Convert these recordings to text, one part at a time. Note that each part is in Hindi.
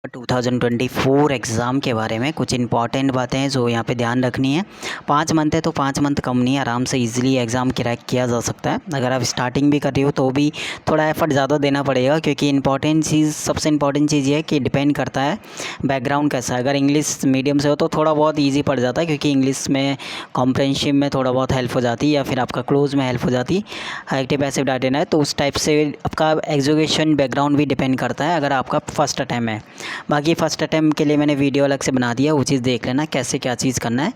2024 एग्ज़ाम के बारे में कुछ इंपॉर्टेंट बातें हैं जो यहाँ पे ध्यान रखनी है। 5 मंथ है तो 5 मंथ कम नहीं, आराम से इजीली एग्ज़ाम क्रैक किया जा सकता है। अगर आप स्टार्टिंग भी कर रही हो तो भी थोड़ा एफर्ट ज़्यादा देना पड़ेगा, क्योंकि इंपॉर्टेंट चीज़, सबसे इंपॉर्टेंट चीज़ ये है कि डिपेंड करता है बैकग्राउंड कैसा है। अगर इंग्लिश मीडियम से हो तो थोड़ा बहुत ईजी पड़ जाता है, क्योंकि इंग्लिश में कॉम्प्रहेंसिव में थोड़ा बहुत हेल्प हो जाती है, या फिर आपका क्लोज में हेल्प हो जाती है। एक्टिव पैसिव डाटा है तो उस टाइप से आपका एजुकेशन बैकग्राउंड भी डिपेंड करता है, अगर आपका फर्स्ट अटैम्प्ट है। बाकी फ़र्स्ट अटैम्प्ट के लिए मैंने वीडियो अलग से बना दिया, वो चीज़ देख लेना कैसे क्या चीज़ करना है।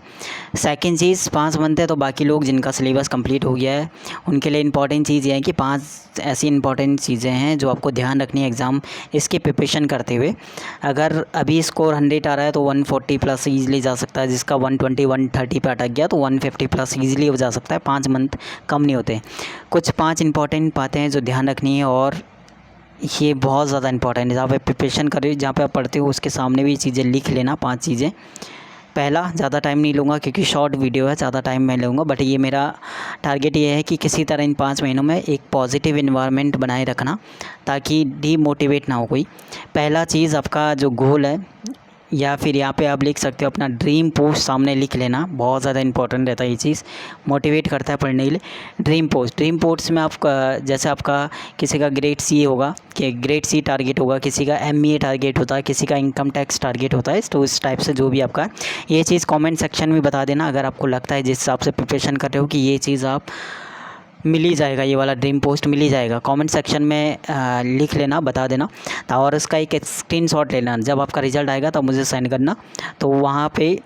सेकंड चीज़, 5 मंथ है तो बाकी लोग जिनका सिलेबस कंप्लीट हो गया है उनके लिए इंपॉर्टेंट चीज़ ये है कि 5 ऐसी इंपॉर्टेंट चीज़ें हैं जो आपको ध्यान रखनी है एग्ज़ाम इसकी प्रिपरेशन करते हुए। अगर अभी स्कोर 100 आ रहा है तो 140 प्लस ईजिली जा सकता है, जिसका 120 130 पे अटक गया तो 150 प्लस ईजिली हो जा सकता है। 5 मंथ कम नहीं होते। कुछ 5 इंपॉर्टेंट बातें हैं जो ध्यान रखनी है, और ये बहुत ज़्यादा इंपॉर्टेंट है। जहाँ पे प्रिपरेशन कर रहे हो, जहाँ पे आप पढ़ते हो, उसके सामने भी चीज़ें लिख लेना। 5 चीज़ें। पहला, ज़्यादा टाइम नहीं लूँगा क्योंकि शॉर्ट वीडियो है, ज़्यादा टाइम मैं लूँगा, बट ये मेरा टारगेट ये है कि किसी तरह इन 5 महीनों में एक पॉजिटिव इन्वायरमेंट बनाए रखना, ताकि डीमोटिवेट ना हो कोई। पहला चीज़, आपका जो गोल है, या फिर यहाँ पे आप लिख सकते हो अपना ड्रीम पोस्ट सामने लिख लेना। बहुत ज़्यादा इंपॉर्टेंट रहता है ये चीज़, मोटिवेट करता है पढ़ने के लिए। ड्रीम पोस्ट में आपका, जैसे आपका किसी का ग्रेड सी होगा कि ग्रेड सी टारगेट होगा, किसी का MBA टारगेट होता है, किसी का इनकम टैक्स टारगेट होता है। तो इस टाइप से जो भी आपका, ये चीज़ कॉमेंट सेक्शन में बता देना अगर आपको लगता है जिस हिसाब से प्रिपरेशन कर रहे हो कि ये चीज़ आप मिल ही जाएगा, ये वाला ड्रीम पोस्ट मिल ही जाएगा। कमेंट सेक्शन में लिख लेना, बता देना। और उसका एक स्क्रीनशॉट लेना, जब आपका रिज़ल्ट आएगा तब मुझे सेंड करना। तो वहाँ पे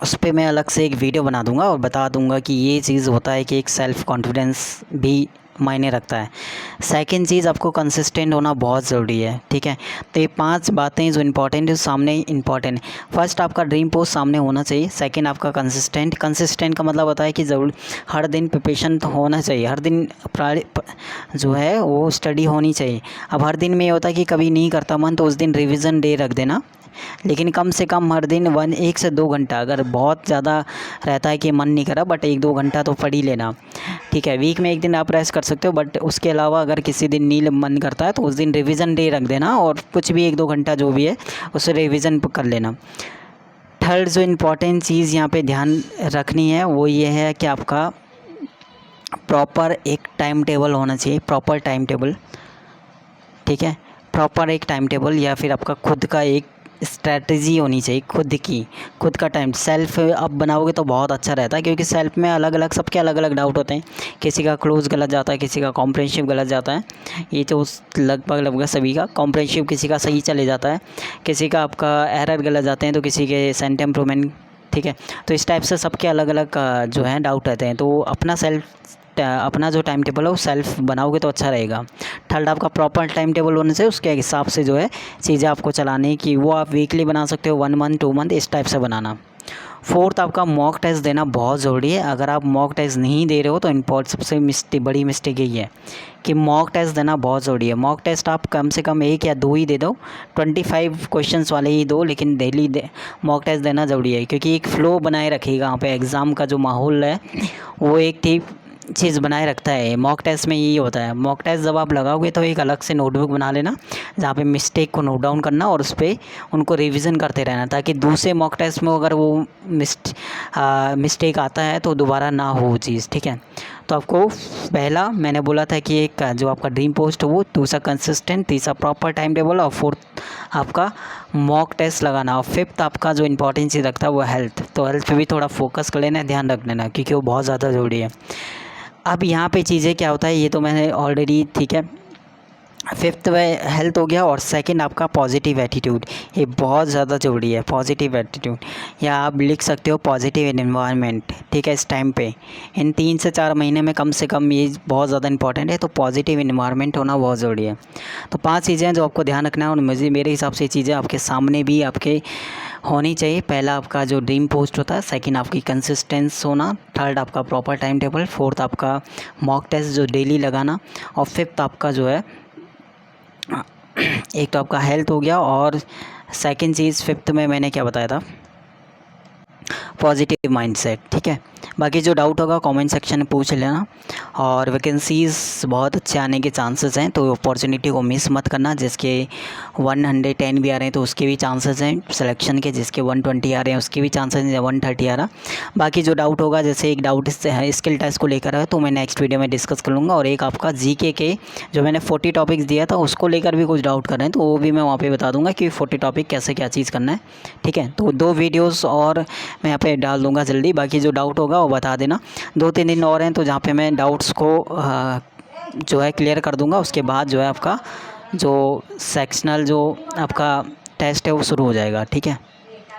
उस पर मैं अलग से एक वीडियो बना दूंगा और बता दूंगा कि ये चीज़ होता है कि एक सेल्फ़ कॉन्फिडेंस भी मायने रखता है। सेकंड चीज़, आपको कंसिस्टेंट होना बहुत ज़रूरी है, ठीक है। तो ये 5 बातें जो इंपॉर्टेंट है सामने इंपॉर्टेंट है। फर्स्ट, आपका ड्रीम पोस्ट सामने होना चाहिए। सेकंड, आपका कंसिस्टेंट का मतलब होता है कि ज़रूर हर दिन प्रिपरेशन तो होना चाहिए, हर दिन जो है वो स्टडी होनी चाहिए। अब हर दिन में ये होता है कि कभी नहीं करता मन तो उस दिन रिविज़न डे रख देना, लेकिन कम से कम हर दिन 1 से 2 घंटा, अगर बहुत ज़्यादा रहता है कि मन नहीं करा, बट 1-2 घंटा तो पढ़ ही लेना, ठीक है। वीक में 1 दिन आप रेस्ट कर सकते हो, बट उसके अलावा अगर किसी दिन नहीं मन करता है तो उस दिन रिवीजन डे रख देना, और कुछ भी 1-2 घंटा जो भी है उसे रिवीजन कर लेना। थर्ड, जो इम्पोर्टेंट चीज़ यहाँ पे ध्यान रखनी है वो ये है कि आपका प्रॉपर एक टाइम टेबल होना चाहिए, प्रॉपर टाइम टेबल, ठीक है। प्रॉपर एक टाइम टेबल, या फिर आपका खुद का एक स्ट्रैटेजी होनी चाहिए, खुद का टाइम। सेल्फ आप बनाओगे तो बहुत अच्छा रहता है, क्योंकि सेल्फ में अलग अलग, सबके अलग अलग डाउट होते हैं। किसी का क्लोज गलत जाता है, किसी का कॉम्प्रहेंसिव गलत जाता है। ये तो लगभग सभी का कॉम्प्रहेंसिव, किसी का सही चले जाता है, किसी का आपका एरर गलत जाते हैं, तो किसी के सेंट इम्प्रूवमेंट, ठीक है। तो इस टाइप से सबके अलग अलग जो है डाउट रहते हैं। तो अपना जो टाइम टेबल है वो सेल्फ बनाओगे तो अच्छा रहेगा। थर्ड, आपका प्रॉपर टाइम टेबल होने से उसके हिसाब से जो है चीज़ें आपको चलाने की, वो आप वीकली बना सकते हो, 1 मंथ 2 मंथ इस टाइप से बनाना। फोर्थ, आपका मॉक टेस्ट देना बहुत ज़रूरी है। अगर आप मॉक टेस्ट नहीं दे रहे हो तो सबसे बड़ी मिस्टेक यही है कि मॉक टेस्ट देना बहुत ज़रूरी है। मॉक टेस्ट आप कम से कम 1 या 2 ही दे दो, 25 क्वेश्चंस वाले ही दो, लेकिन डेली मॉक टेस्ट देना ज़रूरी है, क्योंकि एक फ़्लो बनाए रखेगा वहाँ पे। एग्ज़ाम का जो माहौल है वो एक ठीक चीज़ बनाए रखता है। मॉक टेस्ट में यही होता है। मॉक टेस्ट जब आप लगाओगे तो एक अलग से नोटबुक बना लेना, जहाँ पे मिस्टेक को नोट डाउन करना और उस पर उनको रिवीजन करते रहना, ताकि दूसरे मॉक टेस्ट में अगर वो मिस्टेक आता है तो दोबारा ना हो वो चीज़, ठीक है। तो आपको पहला मैंने बोला था कि एक जो आपका ड्रीम पोस्ट हो वो, दूसरा कंसिस्टेंट, तीसरा प्रॉपर टाइम टेबल, और फोर्थ आपका मॉक टेस्ट लगाना, और फिफ्थ आपका जो इंपॉर्टेंट चीज़ रखता है वो हेल्थ। तो हेल्थ पे भी थोड़ा फोकस कर लेना, ध्यान रख लेना, क्योंकि वो बहुत ज़्यादा ज़रूरी है। अब यहाँ पे चीज़ें क्या होता है ये तो मैंने ऑलरेडी, ठीक है। फिफ्थ में हेल्थ हो गया, और सेकंड आपका पॉजिटिव एटीट्यूड, ये बहुत ज़्यादा ज़रूरी है। पॉजिटिव एटीट्यूड, या आप लिख सकते हो पॉजिटिव एनवायरनमेंट, ठीक है। इस टाइम पे इन 3 से 4 महीने में कम से कम ये बहुत ज़्यादा इंपॉर्टेंट है। तो पॉजिटिव एनवायरनमेंट होना बहुत ज़रूरी है। तो 5 चीज़ें हैं जो आपको ध्यान रखना है, और मेरे हिसाब से चीज़ें आपके सामने भी आपके होनी चाहिए। पहला आपका जो ड्रीम पोस्ट होता है, सेकंड आपकी कंसिस्टेंस होना, थर्ड आपका प्रॉपर टाइम टेबल, फोर्थ आपका मॉक टेस्ट जो डेली लगाना, और फिफ्थ आपका जो है एक तो आपका हेल्थ हो गया, और सेकंड चीज़ फिफ्थ में मैंने क्या बताया था, पॉजिटिव माइंडसेट, ठीक है। बाकी जो डाउट होगा कमेंट सेक्शन में पूछ लेना। और वैकेंसीज़ बहुत अच्छे आने के चांसेस हैं, तो अपॉर्चुनिटी को मिस मत करना। जिसके 110 भी आ रहे हैं तो उसके भी चांसेस हैं सिलेक्शन के, जिसके 120 आ रहे हैं उसके भी चांसेस हैं, 130 आ रहा। बाकी जो डाउट होगा, जैसे एक डाउट स्किल टेस्ट को लेकर है तो मैं नेक्स्ट वीडियो में डिस्कस कर लूँगा। और एक आपका जीके के जो मैंने 40 टॉपिक्स दिया था उसको लेकर भी कुछ डाउट कर रहे हैं तो वो भी मैं वहाँ पे बता दूंगा कि 40 टॉपिक कैसे क्या चीज़ करना है, ठीक है। तो 2 वीडियोस और मैं यहाँ पे डाल दूंगा जल्दी। बाकी जो डाउट होगा वो बता देना। 2-3 दिन और हैं तो जहाँ पे मैं डाउट्स को जो है क्लियर कर दूंगा। उसके बाद जो है आपका जो सेक्शनल जो आपका टेस्ट है वो शुरू हो जाएगा, ठीक है।